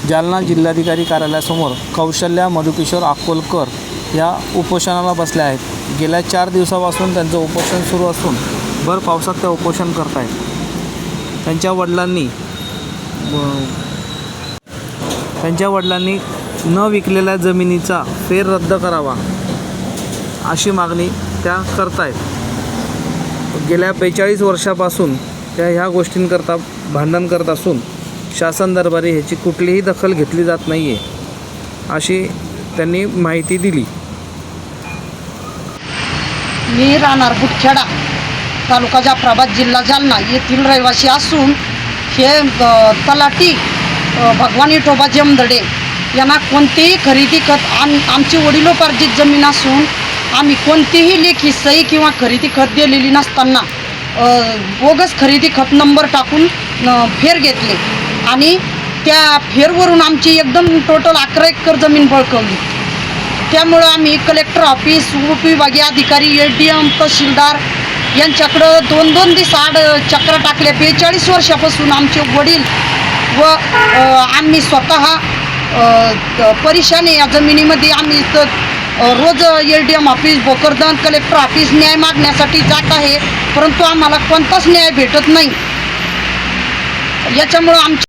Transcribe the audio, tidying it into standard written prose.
जालना जिल्हाधिकारी कार्यालयासमोर कौशल्या मधुकिशोर अकोलकर या उपोषणाला बसल्या आहेत। गेल्या 4 दिवसापासून त्यांचं उपोषण सुरू असून भर पावसात त्या उपोषण करत आहेत। त्यांच्या वडिलांनी न विकलेल्या जमिनीचा फेर रद्द करावा अशी मागणी त्या करत आहेत। गेल्या 42 वर्षापासून त्या ह्या गोष्टींकरता भांडण करत असून शासन दरबारी ह्याची कुठलीही दखल घेतली जात नाही आहे अशी त्यांनी माहिती दिली। मी राहणार गुटखेडा, तालुका जाफराबाद, जिल्हा जालना येथील रहिवासी असून हे तलाठी भगवान विठोबा जमदडे यांना कोणतेही खरेदी खत आमची वडिलोपार्जित जमीन असून आम्ही कोणतीही लेखी सही किंवा खरेदी खत दिलेली नसताना बोगस खरेदी खत नंबर टाकून फेर घेतले आणि त्या फेरवरून आमची एकदम टोटल 11 एकर जमीन बळकवली। त्यामुळं आम्ही कलेक्टर ऑफिस, उपविभागीय अधिकारी, ADM, तहसीलदार यांच्याकडं 2-2 दिवस आड चक्र टाकले। 42 वर्षापासून आमचे वडील व आम्ही स्वतः परेशान आहे या जमिनीमध्ये। आम्ही रोज ADM office, Bhokardan, collector office न्याय मागण्यासाठी जात आहे, परंतु आम्हाला कोणताच न्याय भेटत नाही। याच्यामुळं